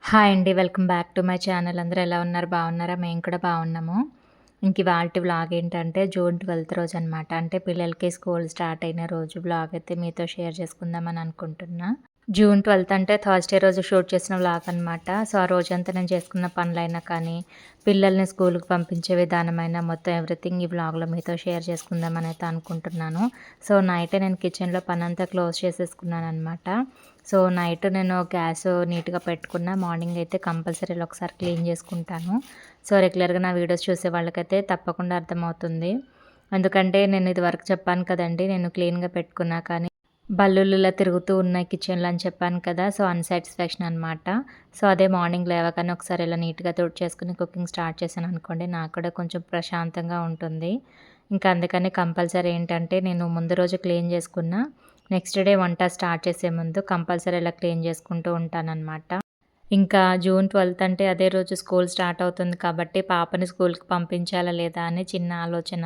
Hi అండి. Welcome back to my channel. అందరూ ఎలా ఉన్నారు? బాగున్నారా? మేము కూడా బాగున్నాము. ఇవాల్టి వ్లాగ్ ఏంటంటే జూన్ 12థ్ రోజనమాట. అంటే పిల్లలకి స్కూల్ స్టార్ట్ అయిన రోజు వ్లాగ్ అయితే మీతో షేర్ చేసుకుందామని అనుకుంటున్నా. జూన్ 12థ్ అంటే థర్స్‌డే రోజు షూట్ చేసిన వ్లాగ్ అనమాట. సో, ఆ రోజంతా నేను చేసుకున్న పనులైనా కానీ, పిల్లల్ని స్కూలుకి పంపించే విధానమైనా మొత్తం ఎవ్రీథింగ్ ఈ వ్లాగ్‌లో మీతో షేర్ చేసుకుందామని అయితే అనుకుంటున్నాను. సో, నైటే నేను కిచెన్‌లో పనంతా క్లోజ్ చేసేసుకున్నాననమాట. సో, నైట్ నేను గ్యాస్ నీట్‌గా పెట్టుకున్న. మార్నింగ్ అయితే కంపల్సరీ ఒకసారి క్లీన్ చేసుకుంటాను. సో, రెగ్యులర్‌గా నా వీడియోస్ చూసే వాళ్ళకైతే తప్పకుండా అర్థమవుతుంది. ఎందుకంటే నేను ఇదివరకు చెప్పాను కదండీ! నేను క్లీన్‌గా పెట్టుకున్నా కానీ బల్లులు ఇలా తిరుగుతూ ఉన్నాయి కిచెన్‌లో అని చెప్పాను కదా! సో, అన్‌సాటిస్ఫాక్షన్ అనమాట. సో, అదే మార్నింగ్ లేవగానే ఒకసారి ఇలా నీట్‌గా తుడిచేసుకొని కుకింగ్ స్టార్ట్ చేశాననుకోండి, నాకు కూడా కొంచెం ప్రశాంతంగా ఉంటుంది. ఇంకా అందుకని కంపల్సరీ ఏంటంటే, నేను ముందు రోజు క్లీన్ చేసుకున్న, నెక్స్ట్ డే వంట స్టార్ట్ చేసే ముందు కంపల్సరీ ఇలా క్లీన్ చేసుకుంటూ ఉంటాననమాట. ఇంకా జూన్ 12థ్ అంటే అదే రోజు స్కూల్ స్టార్ట్ అవుతుంది కాబట్టి పాపని స్కూల్‌కి పంపించాలా లేదా అని చిన్న ఆలోచన.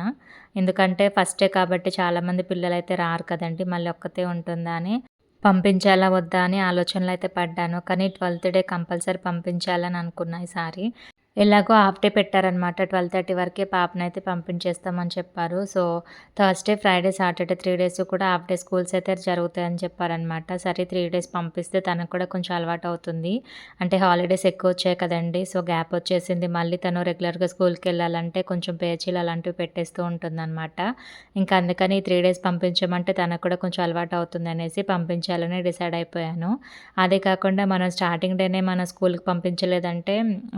ఎందుకంటే ఫస్టే కాబట్టి చాలామంది పిల్లలైతే రారు కదండీ! మళ్ళీ ఒక్కతే ఉంటుందా అని పంపించాలా వద్దా అని ఆలోచనలో అయితే పడ్డాను. కానీ 12థ్ డే కంపల్సరీ పంపించాలని అనుకున్నా ఈసారి. ఎలాగో హాఫ్ డే పెట్టారనమాట. 12:30 వరకే పాపనైతే పంపించేస్తామని చెప్పారు. So, Thursday, Friday, Saturday 3 days కూడా హాఫ్ డే స్కూల్స్ అయితే జరుగుతాయని చెప్పారనమాట. సరే 3 డేస్ పంపిస్తే తనకు కూడా కొంచెం అలవాటవుతుంది. అంటే హాలిడేస్ ఎక్కువొచ్చాయి కదండీ! సో, గ్యాప్ వచ్చేసింది. మళ్ళీ తను రెగ్యులర్‌గా స్కూల్‌కెళ్ళాలంటే కొంచెం పేచీలు అలాంటివి పెట్టేస్తూ ఉంటుందనమాట. ఇంకా అందుకని 3 డేస్ పంపించమంటే తనకు కూడా కొంచెం అలవాటవుతుందనేసి పంపించాలని డిసైడ్ అయిపోయాను. అదే కాకుండా మనం స్టార్టింగ్ డేనే మన స్కూల్‌కి పంపించలేదంటే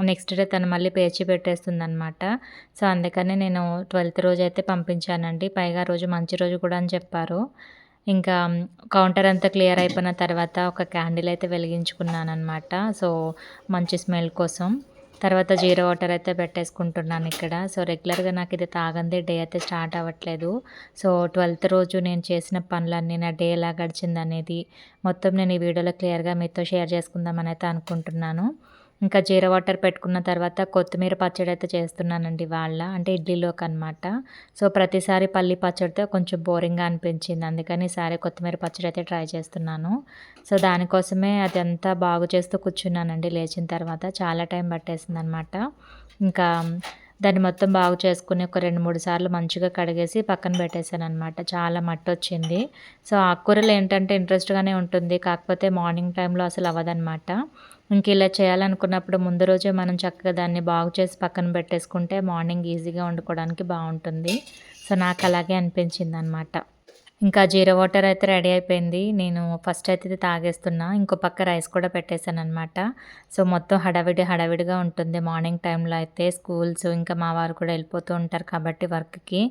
నెక్స్ట్ డే తను మళ్ళీ పేచి పెట్టేస్తుందనమాట. సో, అందుకని నేను 12థ్ రోజైతే పంపించానండి. పైగా ఆ రోజు మంచి రోజు కూడా అని చెప్పారు. ఇంకా కౌంటర్ అంతా క్లియర్ అయిపోయిన తర్వాత ఒక క్యాండిల్ అయితే వెలిగించుకున్నాననమాట. సో, మంచి స్మెల్ కోసం. తర్వాత జీరా వాటర్ అయితే పెట్టేసుకుంటున్నానిక్కడ. సో, రెగ్యులర్‌గా నాకిది తాగందే డే అయితే స్టార్ట్ అవ్వట్లేదు. సో, 12థ్ రోజు నేను చేసిన పనులన్నీ, నా డే ఎలా గడిచిందనేది మొత్తం నేను ఈ వీడియోలో క్లియర్‌గా మీతో షేర్ చేసుకుందామనైతే అనుకుంటున్నాను. ఇంకా జీరా వాటర్ పెట్టుకున్న తర్వాత కొత్తిమీర పచ్చడైతే చేస్తున్నానండి ఇవాళ. అంటే ఇడ్లీలోకనమాట. సో, ప్రతిసారి పల్లి పచ్చడితో కొంచెం బోరింగ్‌గా అనిపించింది. అందుకని ఈసారి కొత్తిమీర పచ్చడైతే ట్రై చేస్తున్నాను. సో, దానికోసమే అదంతా బాగు చేస్తూ కూర్చున్నానండి లేచిన తర్వాత. చాలా టైం పట్టేసిందనమాట. ఇంకా దాన్ని మొత్తం బాగు చేసుకొని ఒక 2, 3 సార్లు మంచిగా కడిగేసి పక్కన పెట్టేసాననమాట. చాలా మట్టొచ్చింది. సో, ఆకుకూరలు ఏంటంటే ఇంట్రెస్ట్‌గానే ఉంటుంది. కాకపోతే మార్నింగ్ టైంలో అసలు అవ్వదనమాట. ఇలా చేయాలనుకున్నప్పుడు ముందు రోజే మనం చక్కగా దాన్ని బాగు చేసి పక్కన పెట్టేసుకుంటే మార్నింగ్ ఈజీగా వండుకోవడానికి బావుంటుంది. సో, నాకలాగే అనిపించిందనమాట. ఇంకా జీరా వాటర్ అయితే రెడీ అయిపోయింది. నేను ఫస్ట్ అయితే ఇది తాగేస్తున్నా. ఇంకో పక్క రైస్ కూడా పెట్టేసాననమాట. సో, మొత్తం హడావిడిగా ఉంటుంది మార్నింగ్ టైంలో అయితే. స్కూల్స్ ఇంకా మా వారు కూడా వెళ్ళిపోతూ ఉంటారు కాబట్టి వర్క్‌కి.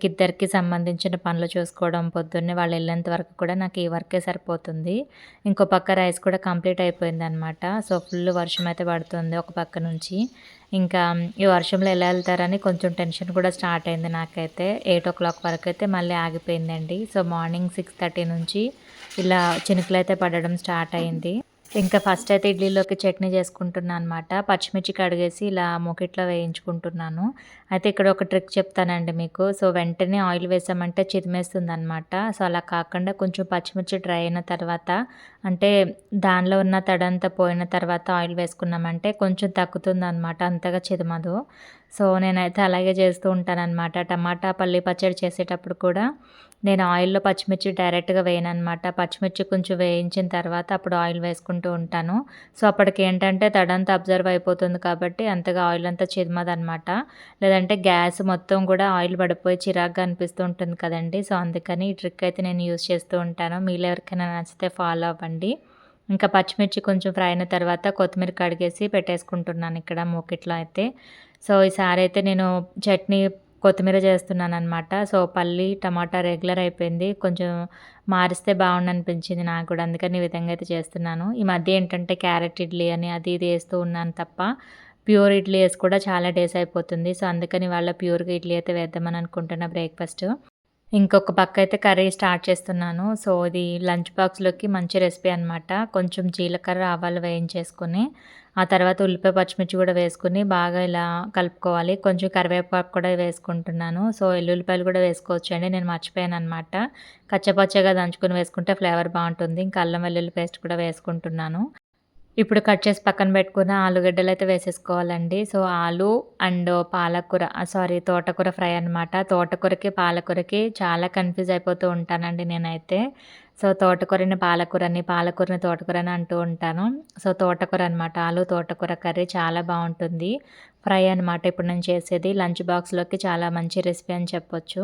ఇద్దరికీ సంబంధించిన పనులు చూసుకోవడం, పొద్దున్నే వాళ్ళు వెళ్ళేంత వరకు కూడా నాకు ఈ వర్కే సరిపోతుంది. ఇంకో పక్క రైస్ కూడా కంప్లీట్ అయిపోయిందనమాట. సో, ఫుల్ వర్షం అయితే పడుతుంది ఒక పక్క నుంచి. ఇంకా ఈ వర్షంలో ఎలా ఎళ్తారని కొంచెం టెన్షన్ కూడా స్టార్ట్ అయింది నాకైతే. 8:00 వరకైతే మళ్ళీ ఆగిపోయిందండి. సో, మార్నింగ్ 6:30 నుంచి ఇలా చినుకులైతే పడడం స్టార్ట్ అయింది. ఇంకా ఫస్ట్ అయితే ఇడ్లీలోకి చట్నీ చేసుకుంటున్నా అనమాట. పచ్చిమిర్చి కడిగేసి ఇలా మూకిట్లో వేయించుకుంటున్నాను. అయితే ఇక్కడ ఒక ట్రిక్ చెప్తానండి మీకు. సో, వెంటనే ఆయిల్ వేసామంటే చిదిమేస్తుందనమాట. సో, అలా కాకుండా కొంచెం పచ్చిమిర్చి డ్రై అయిన తర్వాత అంటే దానిలో ఉన్న తడంతా పోయిన తర్వాత ఆయిల్ వేసుకున్నామంటే కొంచెం తగ్గుతుందనమాట. అంతగా చిదమదు. సో, నేనైతే అలాగే చేస్తూ ఉంటాననమాట. టమాటా, పల్లి పచ్చడి చేసేటప్పుడు కూడా నేను ఆయిల్‌లో పచ్చిమిర్చి డైరెక్ట్‌గా వేయననమాట. పచ్చిమిర్చి కొంచెం వేయించిన తర్వాత అప్పుడు ఆయిల్ వేసుకుంటూ ఉంటాను. సో, అప్పటికేంటంటే తడంతా అబ్జర్వ్ అయిపోతుంది కాబట్టి అంతగా ఆయిల్ అంతా చిదమదనమాట. లేదంటే గ్యాస్ మొత్తం కూడా ఆయిల్ పడిపోయి చిరాకుగా అనిపిస్తూ ఉంటుంది కదండీ! సో, అందుకని ఈ ట్రిక్ అయితే నేను యూజ్ చేస్తూ ఉంటాను. మీలో ఎవరికైనా నచ్చితే ఫాలో అవ్వండి. ఇంకా పచ్చిమిర్చి కొంచెం ఫ్రై అయిన తర్వాత కొత్తిమీర కడిగేసి పెట్టేసుకుంటున్నాను ఇక్కడ మూకిట్లో అయితే. సో, ఈసారి అయితే నేను చట్నీ కొత్తిమీర చేస్తున్నాననమాట. సో, పల్లి, టమాటా రెగ్యులర్ అయిపోయింది. కొంచెం మారిస్తే బావుండనిపించింది నాకు కూడా. అందుకని ఈ విధంగా అయితే చేస్తున్నాను. ఈ మధ్య ఏంటంటే క్యారెట్ ఇడ్లీ అని అది ఇది ఏస్తూ ఉన్నాను తప్ప, ప్యూర్ ఇడ్లీ ఏసి కూడా చాలా డేస్ అయిపోతుంది. సో, అందుకని ఇవాళ ప్యూర్‌గా ఇడ్లీ అయితే వేద్దామని అనుకుంటున్నా బ్రేక్‌ఫాస్ట్. ఇంకొక పక్కయితే కర్రీ స్టార్ట్ చేస్తున్నాను. సో, ఇది లంచ్ బాక్స్‌లోకి మంచి రెసిపీ అనమాట. కొంచెం జీలకర్ర, ఆవాలు వేయించేసుకొని, ఆ తర్వాత ఉల్లిపాయ, పచ్చిమిర్చి కూడా వేసుకొని బాగా ఇలా కలుపుకోవాలి. కొంచెం కరివేపాకు కూడా వేసుకుంటున్నాను. సో, ఎల్లుల్లిపాయలు కూడా వేసుకోవచ్చండి. నేను మర్చిపోయాననమాట. కచ్చపచ్చగా దంచుకొని వేసుకుంటే ఫ్లేవర్ బావుంటుంది. ఇంకా అల్లం వెల్లుల్లి పేస్ట్ కూడా వేసుకుంటున్నాను. ఇప్పుడు కట్ చేసి పక్కన పెట్టుకున్న ఆలుగడ్డలైతే వేసేసుకోవాలండి. సో, ఆలు అండ్ పాలకూర తోటకూర ఫ్రై అనమాట. తోటకూరకి, పాలకూరకి చాలా కన్‌ఫ్యూజ్ అయిపోతూ ఉంటానండి నేనైతే. సో, తోటకూరని పాలకూరని, పాలకూరని తోటకూరని అంటూ ఉంటాను. సో, తోటకూర అనమాట. ఆలు తోటకూర కర్రీ చాలా బావుంటుంది. ఫ్రై అనమాట ఇప్పుడు నేను చేసేది. లంచ్ బాక్స్‌లోకి చాలా మంచి రెసిపీ అని చెప్పొచ్చు.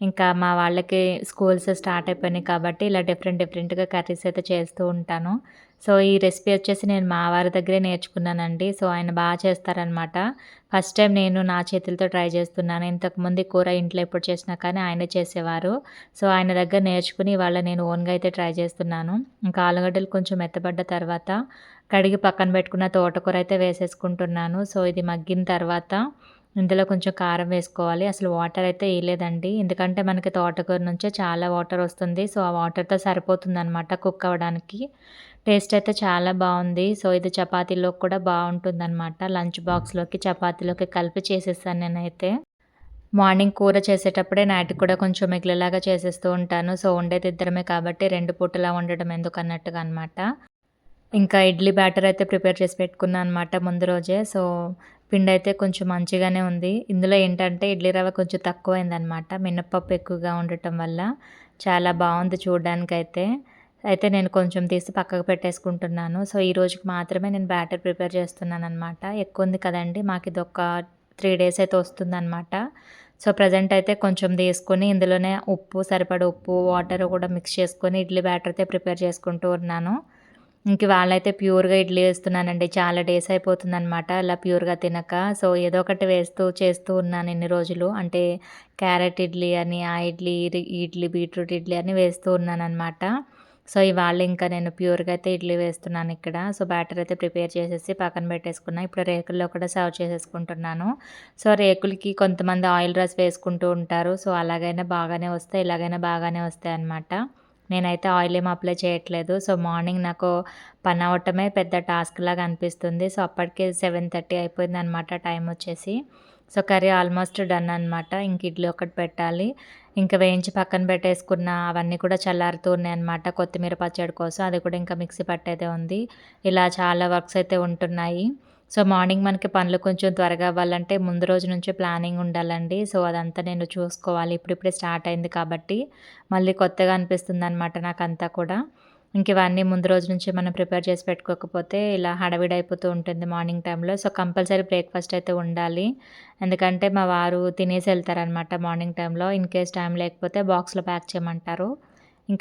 ఇంకా మా వాళ్ళకి స్కూల్స్ స్టార్ట్ అయిపోయినాయి కాబట్టి ఇలా డిఫరెంట్‌గా కర్రీస్ అయితే చేస్తూ ఉంటాను. సో, ఈ రెసిపీ వచ్చేసి నేను మా వారి దగ్గరే నేర్చుకున్నానండి. సో, ఆయన చేస్తారనమాట. ఫస్ట్ టైం నేను నా చేతులతో ట్రై చేస్తున్నాను. ఇంతకుముందు ఈ కూర ఇంట్లో ఎప్పుడు చేసినా కానీ ఆయనే చేసేవారు. సో, ఆయన దగ్గర నేర్చుకుని ఇవాళ నేను ఓన్‌గా అయితే ట్రై చేస్తున్నాను. ఇంకా ఆలుగడ్డలు కొంచెం మెత్తబడ్డ తర్వాత కడిగి పక్కన పెట్టుకున్న తోటకూర అయితే వేసేసుకుంటున్నాను. సో, ఇది మగ్గిన తర్వాత ఇందులో కొంచెం కారం వేసుకోవాలి. అసలు వాటర్ అయితే ఎయలేదండి. ఎందుకంటే మనకి తోటకూర నుంచే చాలా వాటర్ వస్తుంది. సో, ఆ వాటర్‌తో సరిపోతుందనమాట కుక్ అవ్వడానికి. టేస్ట్ అయితే చాలా బావుంది. సో, ఇది చపాతీలోకి కూడా బావుంటుందనమాట. లంచ్ బాక్స్‌లోకి, చపాతీలోకి కలిపి చేసేసాను నేనైతే. మార్నింగ్ కూర చేసేటప్పుడే నైట్‌కి కూడా కొంచెం మిగిలేలాగా చేసేస్తూ ఉంటాను. సో, ఉండేది ఇద్దరమే కాబట్టి 2 పూటలా వండడం ఎందుకన్నట్టుగా అనమాట. ఇంకా ఇడ్లీ బ్యాటర్ అయితే ప్రిపేర్ చేసి పెట్టుకున్నా అనమాట ముందు రోజే. సో, పిండయితే కొంచెం మంచిగానే ఉంది. ఇందులో ఏంటంటే ఇడ్లీ రవ్వ కొంచెం తక్కువైందనమాట. మినపప్పు ఎక్కువగా ఉండటం వల్ల. చాలా బావుంది చూడ్డానికైతే. అయితే నేను కొంచెం తీసి పక్కకు పెట్టేసుకుంటున్నాను. సో, ఈ రోజుకి మాత్రమే నేను బ్యాటర్ ప్రిపేర్ చేస్తున్నాననమాట. ఎక్కువుంది కదండీ! మాకిదొక 3 డేస్ అయితే వస్తుందనమాట. సో, ప్రెజెంట్ అయితే కొంచెం తీసుకొని ఇందులోనే సరిపడా ఉప్పు, వాటర్ కూడా మిక్స్ చేసుకొని ఇడ్లీ బ్యాటర్ అయితే ప్రిపేర్ చేసుకుంటూ ఉన్నాను. వాళ్ళైతే ప్యూర్‌గా ఇడ్లీ వేస్తున్నానండి. చాలా డేస్ అయిపోతుందనమాట అలా ప్యూర్‌గా తినక. సో, ఏదో ఒకటి చేస్తూ ఉన్నాను ఇన్ని రోజులు. అంటే క్యారెట్ ఇడ్లీ అని, ఆ ఇడ్లీ, ఈ ఇడ్లీ, బీట్రూట్ ఇడ్లీ అని వేస్తూ ఉన్నాననమాట. సో, ఇవాళ ఇంకా నేను ప్యూర్‌గా అయితే ఇడ్లీ వేస్తున్నానిక్కడ. సో, బ్యాటర్ అయితే ప్రిపేర్ చేసేసి పక్కన పెట్టేసుకున్నా. ఇప్పుడు రేకుల్లో కూడా సర్వ్ చేసేసుకుంటున్నాను. సో, రేకులకి కొంతమంది ఆయిల్ రైస్ వేసుకుంటూ ఉంటారు. సో, అలాగైనా బాగానే వస్తాయి. ఇలాగైనా బాగానే వస్తాయన్నమాట. నేనైతే ఆయిల్ ఏమి అప్లై చేయట్లేదు. సో, మార్నింగ్ నాకు పనవ్వటమే పెద్ద టాస్క్‌లాగా అనిపిస్తుంది. సో, అప్పటికే 7:30 అయిపోయిందనమాట టైమొచ్చేసి. సో, కర్రీ ఆల్మోస్ట్ డన్ అనమాట. ఇంక ఇడ్లీ ఒకటి పెట్టాలి. ఇంక వేయించి పక్కన పెట్టేసుకున్న అవన్నీ కూడా చల్లారుతూ ఉన్నాయన్నమాట కొత్తిమీర పచ్చడి కోసం. అది కూడా ఇంకా మిక్సీ పట్టేదే ఉంది. ఇలా చాలా వర్క్స్ అయితే ఉంటున్నాయి. సో, మార్నింగ్ మనకి పనులు కొంచెం త్వరగా అవ్వాలంటే ముందు రోజు నుంచే ప్లానింగ్ ఉండాలండి. సో, అదంతా నేను చూసుకోవాలి. ఇప్పుడిప్పుడే స్టార్ట్ అయింది కాబట్టి మళ్ళీ కొత్తగా అనిపిస్తుందనమాట నాకంతా కూడా. ఇవన్నీ ముందు రోజు నుంచే మనం ప్రిపేర్ చేసి పెట్టుకోకపోతే ఇలా హడావిడి అయిపోతూ ఉంటుంది మార్నింగ్ టైంలో. సో, కంపల్సరీ బ్రేక్‌ఫాస్ట్ అయితే ఉండాలి. ఎందుకంటే మా వారు తినేసి ఎళ్తారనమాట మార్నింగ్ టైంలో. ఇన్‌కేస్ టైం లేకపోతే బాక్స్‌లో ప్యాక్ చేయమంటారు.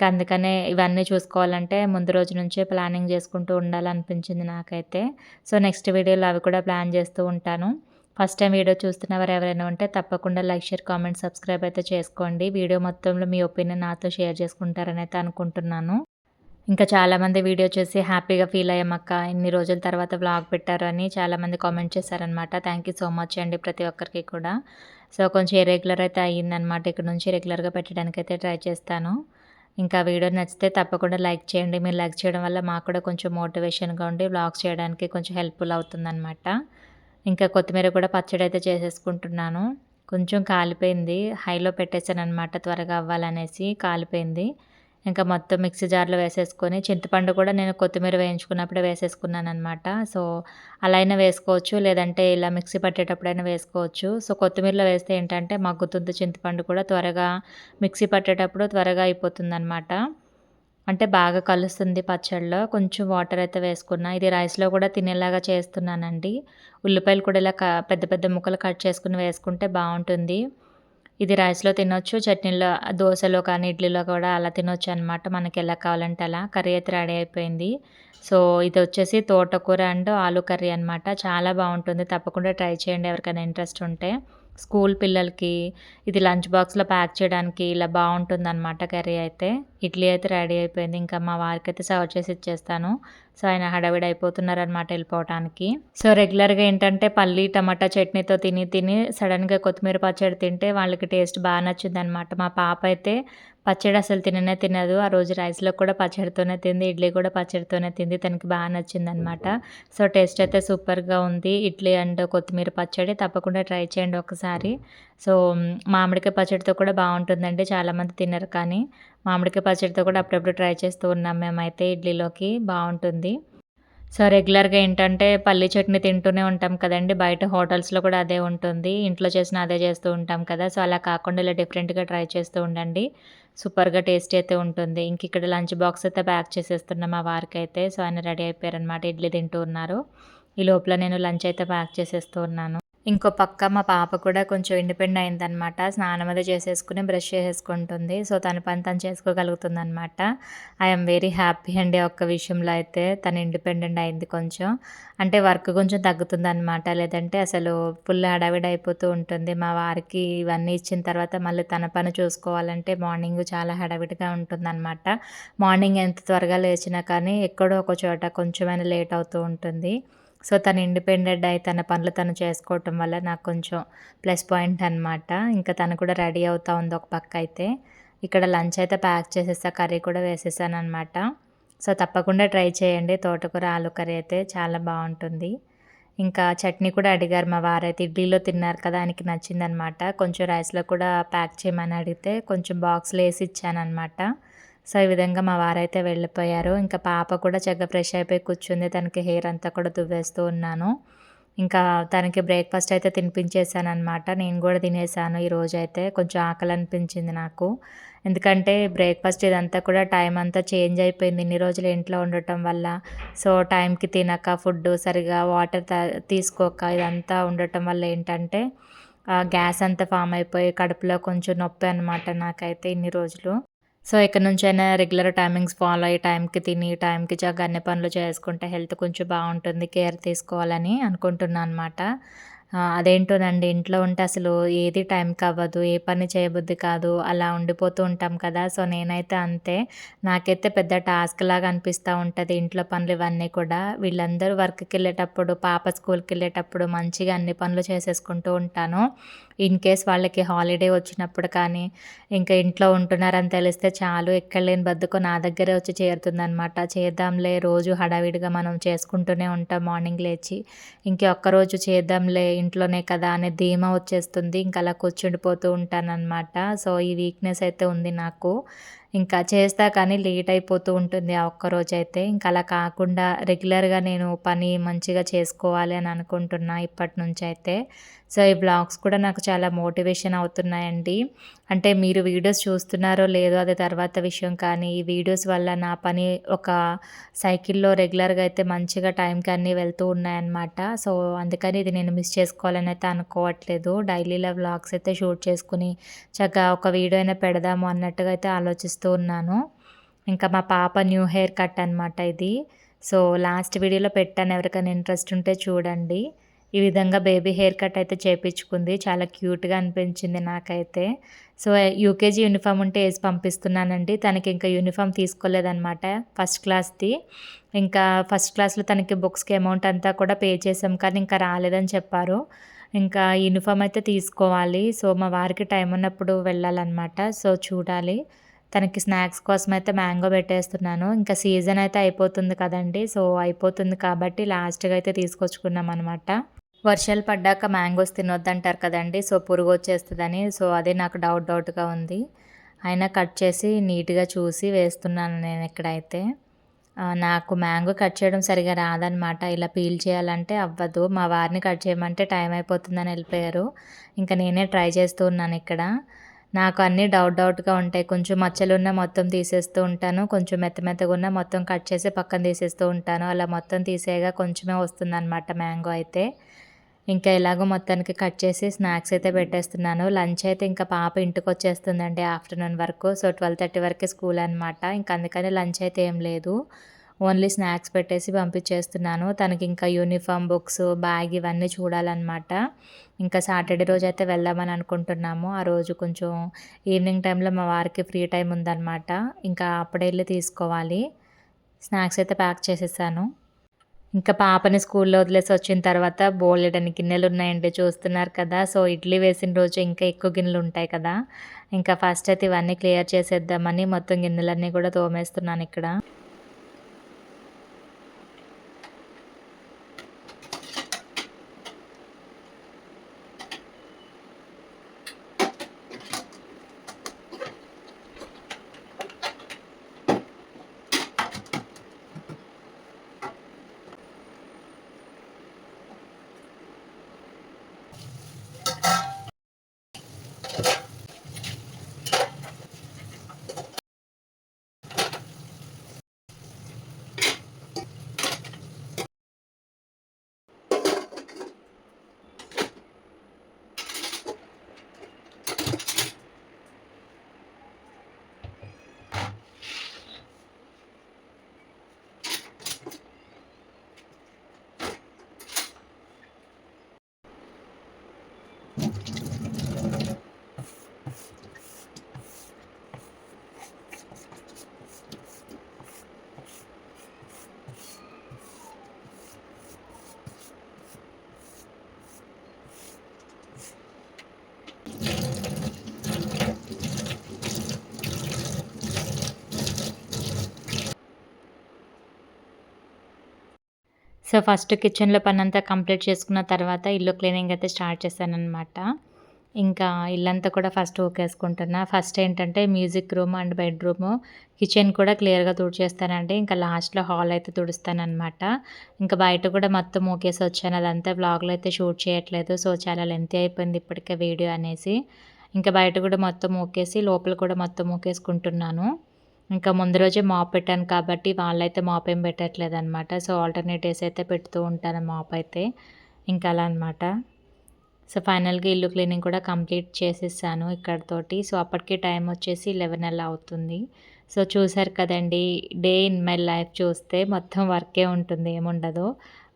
అందుకనే ఇవన్నీ చూసుకోవాలంటే ముందు రోజు నుంచే ప్లానింగ్ చేసుకుంటూ ఉండాలనిపించింది నాకైతే. సో, నెక్స్ట్ వీడియోలో అవి కూడా ప్లాన్ చేస్తూ ఉంటాను. ఫస్ట్ టైం వీడియో చూస్తున్నవారు ఎవరైనా ఉంటే తప్పకుండా లైక్, షేర్, కామెంట్, సబ్స్క్రైబ్ అయితే చేసుకోండి. వీడియో మొత్తంలో మీ ఒపీనియన్ నాతో షేర్ చేసుకుంటారని అయితే అనుకుంటున్నాను. చాలామంది వీడియో చూసి హ్యాపీగా ఫీల్ అయ్యామక్క. ఇన్ని రోజుల తర్వాత వ్లాగ్ పెట్టారు అని చాలామంది కామెంట్ చేశారనమాట. థ్యాంక్ యూ సో మచ్ అండి ప్రతి ఒక్కరికి కూడా. సో, కొంచెం ఇర్రెగ్యులర్ అయితే అయ్యిందనమాట. ఇక నుంచి రెగ్యులర్‌గా పెట్టడానికైతే ట్రై చేస్తాను. వీడియో నచ్చితే తప్పకుండా లైక్ చేయండి. మీరు లైక్ చేయడం వల్ల మాకు కూడా కొంచెం మోటివేషన్‌గా ఉండి వ్లాగ్స్ చేయడానికి కొంచెం హెల్ప్‌ఫుల్ అవుతుందనమాట. కొత్తిమీర కూడా పచ్చడైతే చేసేసుకుంటున్నాను. కొంచెం కాలిపోయింది. హైలో పెట్టేసాననమాట త్వరగా అవ్వాలనేసి కాలిపోయింది. మొత్తం మిక్సీ జార్‌లో వేసేసుకొని చింతపండు కూడా నేను కొత్తిమీర వేయించుకున్నప్పుడే వేసేసుకున్నాననమాట. సో, అలా అయినా వేసుకోవచ్చు. లేదంటే ఇలా మిక్సీ పట్టేటప్పుడైనా వేసుకోవచ్చు. సో, కొత్తిమీరలో వేస్తే ఏంటంటే మగ్గుతుంది చింతపండు కూడా త్వరగా మిక్సీ పట్టేటప్పుడు త్వరగా అయిపోతుందనమాట. అంటే బాగా కలుస్తుంది పచ్చడిలో. కొంచెం వాటర్ అయితే వేసుకున్నా. ఇది రైస్‌లో కూడా తినేలాగా చేస్తున్నానండి. ఉల్లిపాయలు కూడా ఇలా పెద్ద పెద్ద ముక్కలు కట్ చేసుకొని వేసుకుంటే బావుంటుంది. ఇది రైస్‌లో తినొచ్చు. చట్నీలో దోసలో కానీ, ఇడ్లీలో కూడా అలా తినొచ్చనమాట. మనకెలా కావాలంటే అలా. కర్రీ అయితే రెడీ అయిపోయింది. సో, ఇదొచ్చేసి తోటకూర అండ్ ఆలు కర్రీ అనమాట. చాలా బావుంటుంది. తప్పకుండా ట్రై చేయండి ఎవరికైనా ఇంట్రెస్ట్ ఉంటే. స్కూల్ పిల్లలకి ఇది లంచ్ బాక్స్‌లో ప్యాక్ చేయడానికి ఇలా బావుంటుందనమాట కర్రీ అయితే. ఇడ్లీ అయితే రెడీ అయిపోయింది. ఇంకా మా వారికైతే సర్వ్ చేసి ఇచ్చేస్తాను. సో, ఆయన హడావిడి అయిపోతున్నారనమాట ఎళ్ళిపోవటానికి. సో, రెగ్యులర్‌గా ఏంటంటే పల్లి, టమాటా చట్నీతో తిని సడెన్‌గా కొత్తిమీర పచ్చడి తింటే వాళ్ళకి టేస్ట్ నచ్చిందనమాట. మా పాప అయితే పచ్చడి అసలు తిననే తినదు. ఆ రోజు రైస్‌లో కూడా పచ్చడితోనే తింది. ఇడ్లీ కూడా పచ్చడితోనే తింది. తనకి నచ్చిందనమాట. సో, టేస్ట్ అయితే సూపర్‌గా ఉంది. ఇడ్లీ అండ్ కొత్తిమీర పచ్చడి తప్పకుండా ట్రై చేయండి ఒకసారి. సో, మామిడికాయ పచ్చడితో కూడా బావుంటుందండి. చాలామంది తినరు కానీ, మామిడికాయ పచ్చడితో కూడా అప్పుడప్పుడు ట్రై చేస్తూ ఉన్నాం మేమైతే ఇడ్లీలోకి బావుంటుంది. సో, రెగ్యులర్‌గా ఏంటంటే పల్లి చట్నీ తింటూనే ఉంటాం కదండీ! బయట హోటల్స్‌లో కూడా అదే ఉంటుంది. ఇంట్లో చేసినా అదే చేస్తూ ఉంటాం కదా! సో, అలా కాకుండా ఇలా డిఫరెంట్‌గా ట్రై చేస్తూ ఉండండి. సూపర్‌గా టేస్టీ అయితే ఉంటుంది. ఇంక ఇక్కడ లంచ్ బాక్స్ అయితే ప్యాక్ చేసేస్తున్నా మా వారికైతే. సో, ఆయన రెడీ అయిపోయారనమాట. ఇడ్లీ తింటూ ఉన్నారు. ఈ లోపల నేను లంచ్ అయితే ప్యాక్ చేసేస్తూ ఉన్నాను. ఇంకో పక్క మా పాప కూడా కొంచెం ఇండిపెండెంట్ అయిందనమాట. స్నానం అది చేసేసుకొని బ్రష్ చేసేసుకుంటుంది. సో, తన పని తను చేసుకోగలుగుతుందనమాట. ఐ యామ్ వెరీ హ్యాపీ అండి ఆ ఒక్క విషయంలో అయితే. తను ఇండిపెండెంట్ అయింది కొంచెం. అంటే వర్క్ కొంచెం తగ్గుతుందనమాట. లేదంటే అసలు ఫుల్ హడావిడి అయిపోతూ ఉంటుంది. మా వారికి ఇవన్నీ ఇచ్చిన తర్వాత మళ్ళీ తన పని చూసుకోవాలంటే మార్నింగ్ చాలా హడావిడిగా ఉంటుందనమాట. మార్నింగ్ ఎంత త్వరగా లేచినా కానీ ఎక్కడో ఒక చోట కొంచెమైనా లేట్ అవుతూ ఉంటుంది. సో, తను ఇండిపెండెంట్ అయ్యి తన పనులు తను చేసుకోవటం వల్ల నాకు కొంచెం ప్లస్ పాయింట్ అనమాట. ఇంకా తను కూడా రెడీ అవుతా ఉంది ఒక పక్కయితే. ఇక్కడ లంచ్ అయితే ప్యాక్ చేసేసా. కర్రీ కూడా వేసేసాననమాట. సో, తప్పకుండా ట్రై చేయండి. తోటకూర ఆలు కర్రీ అయితే చాలా బావుంటుంది. ఇంకా చట్నీ కూడా అడిగారు మా వారైతే. ఇడ్లీలో తిన్నారు కదా! ఆయనకి నచ్చిందనమాట. కొంచెం రైస్‌లో కూడా ప్యాక్ చేయమని అడిగితే కొంచెం బాక్స్‌లో ఏసి ఇచ్చాననమాట. సో, ఈ విధంగా మా వారైతే వెళ్ళిపోయారు. ఇంకా పాప కూడా చక్కగా ఫ్రెష్ అయిపోయి కూర్చుంది. తనకి హెయిర్ అంతా కూడా దువ్వేస్తూ ఉన్నాను. ఇంకా తనకి బ్రేక్‌ఫాస్ట్ అయితే తినిపించేసాననమాట. నేను గూడా తినేసాను ఈరోజైతే. కొంచెం ఆకలనిపించింది నాకు. ఎందుకంటే బ్రేక్‌ఫాస్ట్ ఇదంతా కూడా టైం అంతా చేంజ్ అయిపోయింది. ఇన్ని రోజులు ఇంట్లో ఉండటం వల్ల. సో, టైంకి తినక, ఫుడ్డు సరిగ్గా వాటర్ తీసుకోక ఇదంతా ఉండటం వల్ల ఏంటంటే గ్యాస్ అంతా ఫామ్ అయిపోయి కడుపులో కొంచెం నొప్పి అనమాట నాకైతే ఇన్ని రోజులు. సో, ఇక నుంచైనా రెగ్యులర్ టైమింగ్స్ ఫాలో అయ్యి టైంకి తిని, టైంకి చక్కగా అన్ని పనులు చేసుకుంటే హెల్త్ కొంచెం బావుంటుంది. కేర్ తీసుకోవాలని అనుకుంటున్నా అనమాట. అదేంటోనండి ఇంట్లో ఉంటే అసలు ఏది టైంకి అవ్వదు. ఏ పని చేయబుద్ధి కాదు. అలా ఉండిపోతూ ఉంటాం కదా! సో, నేనైతే అంతే. నాకైతే పెద్ద టాస్క్‌లాగా అనిపిస్తా ఉంటది ఇంట్లో పనులు ఇవన్నీ కూడా. వీళ్ళందరూ వర్క్‌కెళ్ళేటప్పుడు, పాప స్కూల్‌కెళ్ళేటప్పుడు మంచిగా అన్ని పనులు చేసేసుకుంటూ ఉంటాను. ఇన్ కేస్ వాళ్ళకి హాలిడే వచ్చినప్పుడు కానీ, ఇంకా ఇంట్లో ఉంటున్నారని తెలిస్తే చాలు ఎక్కడలేని బద్ధకం నా దగ్గరే వచ్చి చేరుతుందనమాట. చేద్దాంలే రోజు హడావిడిగా మనం చేసుకుంటూనే ఉంటాం మార్నింగ్ లేచి. ఇంక ఒక్కరోజు చేద్దాంలే ఇంట్లోనే కదా అనే ధీమా వచ్చేస్తుంది. ఇంక అలా కూర్చుండిపోతూ ఉంటాననమాట. సో, ఈ వీక్‌నెస్ అయితే ఉంది నాకు. ఇంకా చేస్తా కానీ లేట్ అయిపోతూ ఉంటుంది ఆ ఒక్కరోజైతే. ఇంక అలా కాకుండా రెగ్యులర్‌గా నేను పని మంచిగా చేసుకోవాలి అని అనుకుంటున్నా ఇప్పటినుంచైతే. సో, ఈ వ్లాగ్స్ కూడా నాకు చాలా మోటివేషన్ అవుతున్నాయండి. అంటే మీరు వీడియోస్ చూస్తున్నారో లేదో అది తర్వాత విషయం కానీ, ఈ వీడియోస్ వల్ల నా పని ఒక సైకిల్‌లో రెగ్యులర్‌గా అయితే మంచిగా టైంకి అన్నీ వెళ్తూ ఉన్నాయన్నమాట. సో, అందుకని ఇది నేను మిస్ చేసుకోవాలని అయితే అనుకోవట్లేదు. డైలీలా వ్లాగ్స్ అయితే షూట్ చేసుకొని చక్కగా ఒక వీడియో అయినా పెడదాము అన్నట్టుగా అయితే ఆలోచిస్తూ ఉన్నాను. ఇంకా మా పాప న్యూ హెయిర్ కట్ అనమాట ఇది. సో, లాస్ట్ వీడియోలో పెట్టాను ఎవరికైనా ఇంట్రెస్ట్ ఉంటే చూడండి. ఈ విధంగా బేబీ హెయిర్ కట్ అయితే చేపించుకుంది. చాలా క్యూట్‌గా అనిపించింది నాకైతే. సో, యూకేజీ యూనిఫార్మ్ ఉంటే ఏసి పంపిస్తున్నానండి. తనకింకా యూనిఫార్మ్ తీసుకోలేదనమాట ఫస్ట్ క్లాస్‌ది. ఇంకా ఫస్ట్ క్లాస్‌లో తనకి బుక్స్‌కి అమౌంట్ అంతా కూడా పే చేసాం కానీ ఇంకా రాలేదని చెప్పారు. ఇంకా యూనిఫార్మ్ అయితే తీసుకోవాలి. సో, మా వారికి టైం ఉన్నప్పుడు వెళ్ళాలనమాట. సో, చూడాలి. తనకి స్నాక్స్ కోసమయితే మ్యాంగో పెట్టేస్తున్నాను. ఇంకా సీజన్ అయితే అయిపోతుంది కదండీ! సో, అయిపోతుంది కాబట్టి లాస్ట్‌గా అయితే తీసుకొచ్చుకున్నామనమాట. వర్షాలు పడ్డాక మ్యాంగోస్ తినొద్దంటారు కదండీ! సో, పురుగొచ్చేస్తదని. సో, అదే నాకు డౌట్‌గా ఉంది. అయినా కట్ చేసి నీట్‌గా చూసి వేస్తున్నాను నేనిక్కడైతే. నాకు మ్యాంగో కట్ చేయడం సరిగ్గా రాదనమాట. ఇలా పీల్ చేయాలంటే అవ్వదు. మా వారిని కట్ చేయమంటే టైం అయిపోతుందని ఎళ్ళిపోయారు. ఇంక నేనే ట్రై చేస్తూ ఉన్నానిక్కడ. నాకు అన్నీ డౌట్‌గా ఉంటాయి. కొంచెం మచ్చలున్నా మొత్తం తీసేస్తూ ఉంటాను. కొంచెం మెత్తగున్నా మొత్తం కట్ చేసి పక్కన తీసేస్తూ ఉంటాను. అలా మొత్తం తీసేయగా కొంచెమే వస్తుందనమాట మ్యాంగో అయితే. ఇంకా ఎలాగో మొత్తానికి కట్ చేసి స్నాక్స్ అయితే పెట్టేస్తున్నాను. లంచ్ అయితే ఇంకా పాప ఇంటికొచ్చేస్తుందండి ఆఫ్టర్‌నూన్ వరకు. సో, 12:30 వరకే స్కూల్ అనమాట. ఇంక అందుకని లంచ్ అయితే ఏం లేదు. ఓన్లీ స్నాక్స్ పెట్టేసి పంపించేస్తున్నాను. తనకింకా యూనిఫార్మ్, బుక్స్, బ్యాగ్ ఇవన్నీ చూడాలనమాట. ఇంకా సాటర్‌డే రోజైతే వెళ్దామని అనుకుంటున్నాము. ఆ రోజు కొంచెం ఈవినింగ్ టైంలో మా వారికి ఫ్రీ టైమ్ ఉందనమాట. ఇంకా అప్పుడే ఎళ్లి తీసుకోవాలి. స్నాక్స్ అయితే ప్యాక్ చేసేసాను. ఇంకా పాపని స్కూల్లో వదిలేసి వచ్చిన తర్వాత బోలెడన్ని గిన్నెలున్నాయండి చూస్తున్నారు కదా! సో, ఇడ్లీ వేసిన రోజు ఇంకా ఎక్కువ గిన్నెలుంటాయి కదా! ఇంకా ఫస్ట్ అయితే ఇవన్నీ క్లియర్ చేసేద్దామని మొత్తం గిన్నెలన్నీ కూడా తోమేస్తున్నానిక్కడ. సో, ఫస్ట్ కిచెన్‌లో పనంతా కంప్లీట్ చేసుకున్న తర్వాత ఇల్లు క్లీనింగ్ అయితే స్టార్ట్ చేశాననమాట. ఇంకా ఇల్లంతా కూడా ఫస్ట్ ఊకేసుకుంటున్నా. ఫస్ట్ ఏంటంటే music room and bedroom, kitchen కూడా క్లియర్‌గా తుడిచేస్తానండి. ఇంకా లాస్ట్‌లో హాల్ అయితే తుడుస్తాననమాట. ఇంకా బయట కూడా మొత్తం ఊకేసొచ్చాను. అదంతా వ్లాగ్‌లో అయితే షూట్ చేయట్లేదు. సో, చాలా లెంతీ అయిపోయింది ఇప్పటికే వీడియో అనేసి. ఇంకా బయట కూడా మొత్తం ఊకేసి, లోపల కూడా మొత్తం ఊకేసుకుంటున్నాను. ఇంకా ముందు రోజే మాప్ పెట్టాను కాబట్టి వాళ్ళైతే మాప్ ఏం పెట్టట్లేదనమాట. సో, ఆల్టర్‌నేట్ డేస్ అయితే పెడుతూ ఉంటాను మాప్ అయితే. ఇంకా అలా అనమాట. సో, ఫైనల్‌గా ఇల్లు క్లీనింగ్ కూడా కంప్లీట్ చేసేసాను ఇక్కడితోటి. సో, అప్పటికి టైం వచ్చేసి 11 అలా అవుతుంది. సో, చూసారు కదండీ! డే ఇన్ మై లైఫ్ చూస్తే మొత్తం వర్కే ఉంటుంది. ఏముండదు.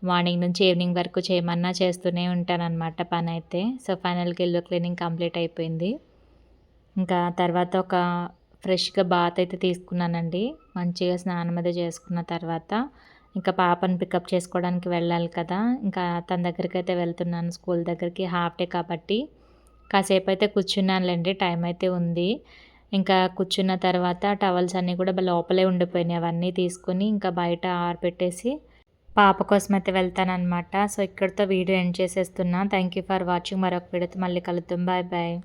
మార్నింగ్ నుంచి ఈవినింగ్ వరకు చేయమన్నా చేస్తూనే ఉంటాననమాట పనైతే. సో, ఫైనల్‌గా ఇల్లు క్లీనింగ్ కంప్లీట్ అయిపోయింది. ఇంకా తర్వాత ఒక ఫ్రెష్‌గా బాత్ అయితే తీసుకున్నానండి. మంచిగా స్నానం అది చేసుకున్న తర్వాత, ఇంకా పాపని పికప్ చేసుకోవడానికి వెళ్ళాలి కదా! ఇంకా తన దగ్గరికైతే వెళ్తున్నాను స్కూల్ దగ్గరికి. హాఫ్ డే కాబట్టి కాసేపయితే కూర్చున్నానులెండి. టైం అయితే ఉంది. ఇంకా కూర్చున్న తర్వాత టవల్స్ అన్నీ కూడా లోపలే ఉండిపోయినాయి. అవన్నీ తీసుకొని ఇంకా బయట ఆరబెట్టేసి పాప కోసమయితే వెళ్తాననమాట. సో, ఇక్కడితో వీడియో ఎండ్ చేసేస్తున్నా. Thank you for watching. మరొక వీడియోతో మళ్ళీ కలుద్దాం. Bye bye.